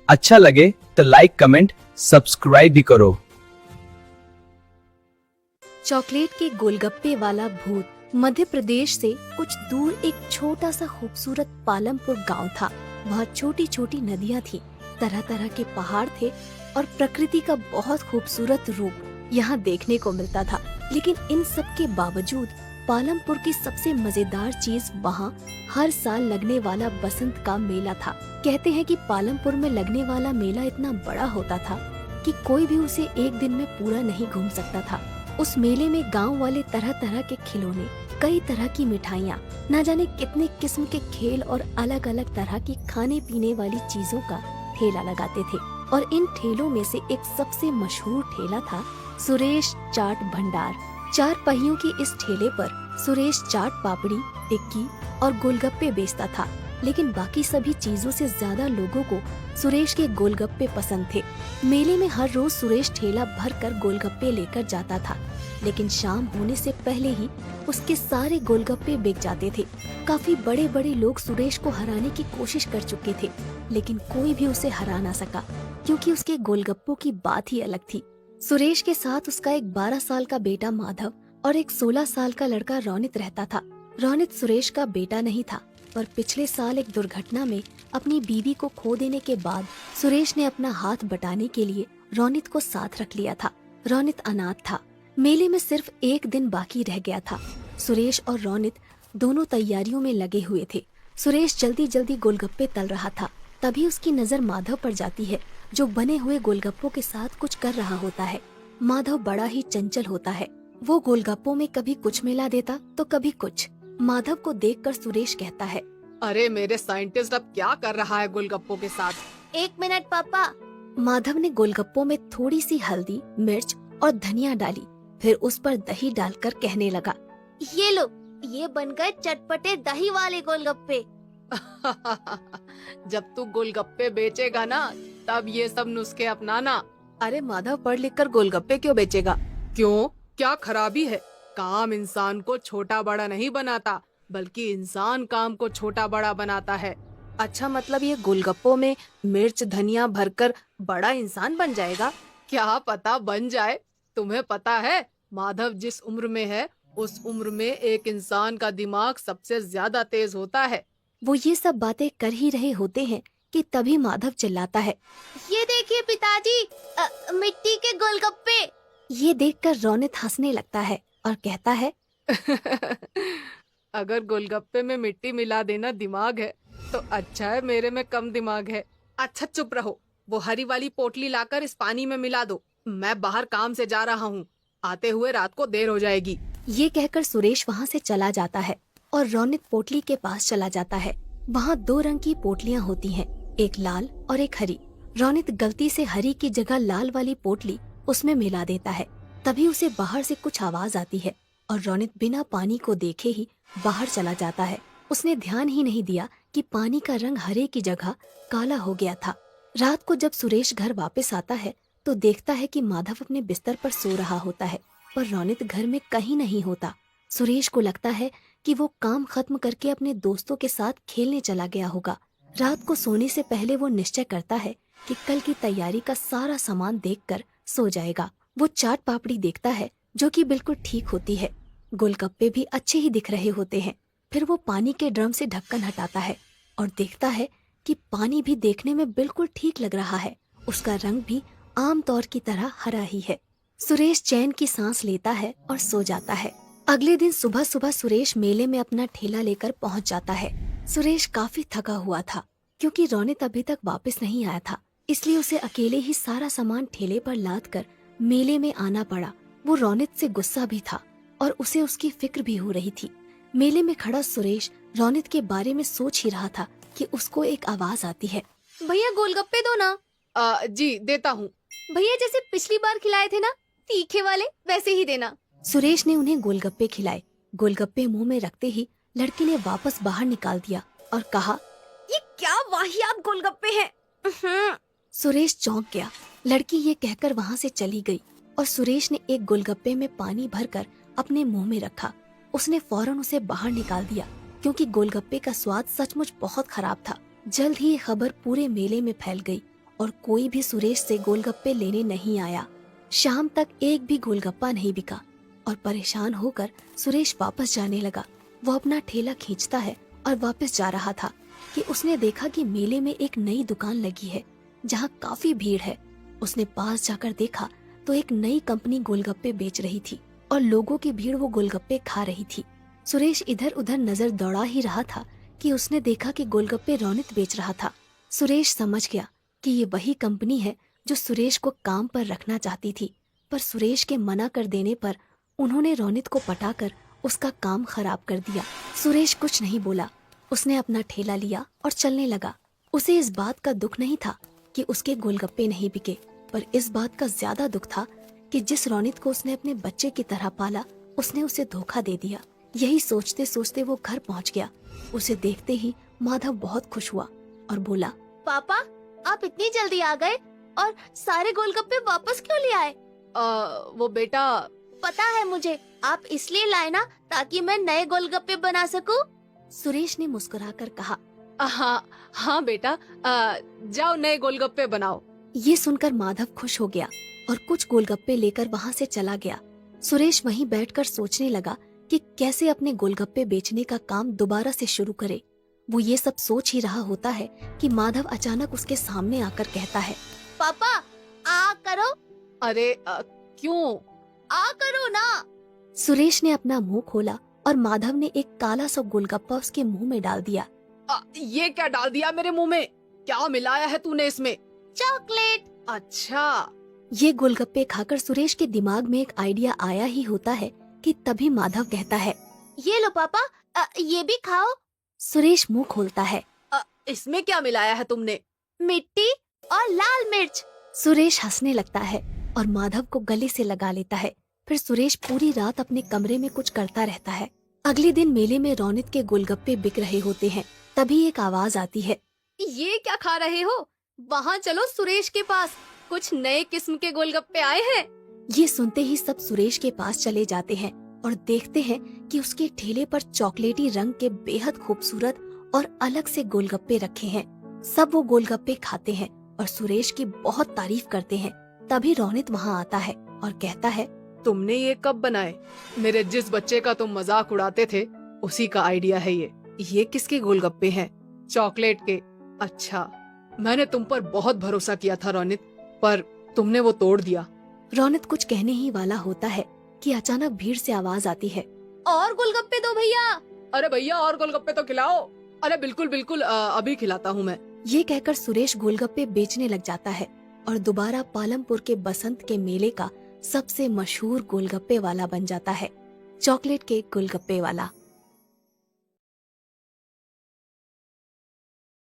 अच्छा लगे तो लाइक कमेंट सब्सक्राइब भी करो। चॉकलेट के गोलगप्पे वाला भूत। मध्य प्रदेश से कुछ दूर एक छोटा सा खूबसूरत पालमपुर गांव था। वहाँ छोटी छोटी नदियाँ थी, तरह तरह के पहाड़ थे और प्रकृति का बहुत खूबसूरत रूप यहाँ देखने को मिलता था। लेकिन इन सब के बावजूद पालमपुर की सबसे मजेदार चीज वहाँ हर साल लगने वाला बसंत का मेला था। कहते हैं कि पालमपुर में लगने वाला मेला इतना बड़ा होता था कि कोई भी उसे एक दिन में पूरा नहीं घूम सकता था। उस मेले में गांव वाले तरह तरह के खिलौने, कई तरह की मिठाइयाँ, न जाने कितने किस्म के खेल और अलग अलग तरह की खाने पीने वाली चीजों का ठेला लगाते थे। और इन ठेलों में से एक सबसे मशहूर ठेला था सुरेश चाट भंडार। 4 पहियों की इस ठेले पर सुरेश चाट पापड़ी, टिक्की और गोलगप्पे बेचता था। लेकिन बाकी सभी चीजों से ज्यादा लोगों को सुरेश के गोलगप्पे पसंद थे। मेले में हर रोज सुरेश ठेला भर कर गोलगप्पे लेकर जाता था, लेकिन शाम होने से पहले ही उसके सारे गोलगप्पे बिक जाते थे। काफी बड़े बड़े लोग सुरेश को हराने की कोशिश कर चुके थे, लेकिन कोई भी उसे हरा ना सका, क्योंकि उसके गोलगप्पों की बात ही अलग थी। सुरेश के साथ उसका एक 12 साल का बेटा माधव और एक 16 साल का लड़का रोनित रहता था। रोनित सुरेश का बेटा नहीं था, पर पिछले साल एक दुर्घटना में अपनी बीवी को खो देने के बाद सुरेश ने अपना हाथ बटाने के लिए रोनित को साथ रख लिया था। रोनित अनाथ था। मेले में सिर्फ एक दिन बाकी रह गया था। सुरेश और रोनित दोनों तैयारियों में लगे हुए थे। सुरेश जल्दी जल्दी गोलगप्पे तल रहा था, तभी उसकी नजर माधव पर जाती है, जो बने हुए गोलगप्पों के साथ कुछ कर रहा होता है। माधव बड़ा ही चंचल होता है। वो गोलगप्पों में कभी कुछ मिला देता तो कभी कुछ। माधव को देखकर सुरेश कहता है, अरे मेरे साइंटिस्ट अब क्या कर रहा है गोलगप्पों के साथ? 1 मिनट पापा। माधव ने गोलगप्पों में थोड़ी सी हल्दी, मिर्च और धनिया डाली, फिर उस पर दही डालकर कहने लगा, ये लो, ये बन गए चटपटे दही वाले गोलगप्पे। जब तू गोलगप्पे बेचेगा ना, तब ये सब नुस्खे अपनाना। अरे माधव, पढ़ लिख कर गोलगप्पे क्यों बेचेगा? क्यों, क्या खराबी है? काम इंसान को छोटा बड़ा नहीं बनाता, बल्कि इंसान काम को छोटा बड़ा बनाता है। अच्छा, मतलब ये गोलगप्पों में मिर्च धनिया भरकर बड़ा इंसान बन जाएगा? क्या पता बन जाए। तुम्हें पता है, माधव जिस उम्र में है, उस उम्र में एक इंसान का दिमाग सबसे ज्यादा तेज होता है। वो ये सब बातें कर ही रहे होते हैं कि तभी माधव चिल्लाता है, ये देखिए पिताजी, मिट्टी के गोलगप्पे। ये देखकर रोनित हंसने लगता है और कहता है, अगर गोलगप्पे में मिट्टी मिला देना दिमाग है, तो अच्छा है मेरे में कम दिमाग है। अच्छा चुप रहो, वो हरी वाली पोटली लाकर इस पानी में मिला दो। मैं बाहर काम से जा रहा हूँ, आते हुए रात को देर हो जाएगी। ये कहकर सुरेश वहाँ से चला जाता है और रोनित पोटली के पास चला जाता है। वहाँ 2 रंग की पोटलियाँ होती हैं, एक लाल और एक हरी। रोनित गलती से हरी की जगह लाल वाली पोटली उसमें मिला देता है। तभी उसे बाहर से कुछ आवाज आती है और रोनित बिना पानी को देखे ही बाहर चला जाता है। उसने ध्यान ही नहीं दिया कि पानी का रंग हरे की जगह काला हो गया था। रात को जब सुरेश घर वापस आता है तो देखता है कि माधव अपने बिस्तर पर सो रहा होता है, पर रोनित घर में कहीं नहीं होता। सुरेश को लगता है कि वो काम खत्म करके अपने दोस्तों के साथ खेलने चला गया होगा। रात को सोने से पहले वो निश्चय करता है कि कल की तैयारी का सारा सामान देखकर सो जाएगा। वो चाट पापड़ी देखता है, जो कि बिल्कुल ठीक होती है। गोलगप्पे भी अच्छे ही दिख रहे होते हैं। फिर वो पानी के ड्रम से ढक्कन हटाता है और देखता है कि पानी भी देखने में बिल्कुल ठीक लग रहा है। उसका रंग भी आम तौर की तरह हरा ही है। सुरेश चैन की सांस लेता है और सो जाता है। अगले दिन सुबह सुबह सुरेश मेले में अपना ठेला लेकर पहुंच जाता है। सुरेश काफी थका हुआ था, क्योंकि रोनित अभी तक वापस नहीं आया था, इसलिए उसे अकेले ही सारा सामान ठेले पर लाद कर मेले में आना पड़ा। वो रोनित से गुस्सा भी था और उसे उसकी फिक्र भी हो रही थी। मेले में खड़ा सुरेश रोनित के बारे में सोच ही रहा था कि उसको एक आवाज आती है, भैया गोलगप्पे दो ना। जी देता हूँ। भैया जैसे पिछली बार खिलाए थे ना, तीखे वाले, वैसे ही देना। सुरेश ने उन्हें गोलगप्पे खिलाए। गोलगप्पे मुंह में रखते ही लड़की ने वापस बाहर निकाल दिया और कहा, ये क्या वाहियात गोलगप्पे हैं। सुरेश चौंक गया। लड़की ये कहकर वहाँ से चली गई और सुरेश ने एक गोलगप्पे में पानी भरकर अपने मुंह में रखा। उसने फौरन उसे बाहर निकाल दिया, क्योंकि गोलगप्पे का स्वाद सचमुच बहुत खराब था। जल्द ही ये खबर पूरे मेले में फैल गई और कोई भी सुरेश से गोलगप्पे लेने नहीं आया। शाम तक एक भी गोलगप्पा नहीं बिका और परेशान होकर सुरेश वापस जाने लगा। वो अपना ठेला खींचता है और वापस जा रहा था कि उसने देखा कि मेले में एक नई दुकान लगी है जहाँ काफी भीड़ है। उसने पास जाकर देखा तो एक नई कंपनी गोलगप्पे बेच रही थी और लोगों की भीड़ वो गोलगप्पे खा रही थी। सुरेश इधर उधर नजर दौड़ा ही रहा था कि उसने देखा कि गोलगप्पे रौनित बेच रहा था। सुरेश समझ गया कि ये वही कंपनी है जो सुरेश को काम पर रखना चाहती थी, पर सुरेश के मना कर देने पर उन्होंने रौनित को पटाकर उसका काम खराब कर दिया। सुरेश कुछ नहीं बोला, उसने अपना ठेला लिया और चलने लगा। उसे इस बात का दुख नहीं था कि उसके गोलगप्पे नहीं बिके, पर इस बात का ज्यादा दुख था कि जिस रौनित को उसने अपने बच्चे की तरह पाला उसने उसे धोखा दे दिया। यही सोचते सोचते वो घर पहुंच गया। उसे देखते ही माधव बहुत खुश हुआ और बोला, पापा आप इतनी जल्दी आ गए और सारे गोलगप्पे वापस क्यों ले आए? वो बेटा, पता है मुझे, आप इसलिए लाए ना ताकि मैं नए गोलगप्पे बना सकूं। सुरेश ने मुस्कुराकर कहा। हाँ बेटा, जाओ नए गोलगप्पे बनाओ। ये सुनकर माधव खुश हो गया और कुछ गोलगप्पे लेकर वहाँ से चला गया। सुरेश वहीं बैठकर सोचने लगा कि कैसे अपने गोलगप्पे बेचने का काम दोबारा से शुरू करे। वो ये सब सोच ही रहा होता है कि माधव अचानक उसके सामने आकर कहता है, पापा आ करो। अरे क्यों? आ करो ना। सुरेश ने अपना मुंह खोला और माधव ने एक काला सा गोलगप्पा उसके मुंह में डाल दिया। ये क्या डाल दिया मेरे मुंह में? क्या मिलाया है तूने इसमें? चॉकलेट। अच्छा। ये गोलगप्पे खाकर सुरेश के दिमाग में एक आइडिया आया ही होता है कि तभी माधव कहता है, ये लो पापा, ये भी खाओ। सुरेश मुंह खोलता है। इसमें क्या मिलाया है तुमने? मिट्टी और लाल मिर्च। सुरेश हंसने लगता है और माधव को गले से लगा लेता है। फिर सुरेश पूरी रात अपने कमरे में कुछ करता रहता है। अगले दिन मेले में रौनित के गोलगप्पे बिक रहे होते हैं। तभी एक आवाज आती है, ये क्या खा रहे हो? वहाँ चलो सुरेश के पास, कुछ नए किस्म के गोलगप्पे आए हैं। ये सुनते ही सब सुरेश के पास चले जाते हैं और देखते हैं कि उसके ठेले पर चॉकलेटी रंग के बेहद खूबसूरत और अलग से गोलगप्पे रखे हैं। सब वो गोलगप्पे खाते हैं और सुरेश की बहुत तारीफ करते हैं। तभी रौनित वहाँ आता है और कहता है, तुमने ये कब बनाए? मेरे जिस बच्चे का तुम मजाक उड़ाते थे उसी का आइडिया है ये। ये किसके गोलगप्पे हैं? चॉकलेट के। अच्छा, मैंने तुम पर बहुत भरोसा किया था रौनित, पर तुमने वो तोड़ दिया। रौनित कुछ कहने ही वाला होता है कि अचानक भीड़ से आवाज आती है, और गोलगप्पे दो भैया। अरे भैया और गोलगप्पे तो खिलाओ। अरे बिल्कुल बिल्कुल, अभी खिलाता हूँ मैं। ये कहकर सुरेश गोलगप्पे बेचने लग जाता है और दोबारा पालमपुर के बसंत के मेले का सबसे मशहूर गोलगप्पे वाला बन जाता है, चॉकलेट के गोलगप्पे वाला।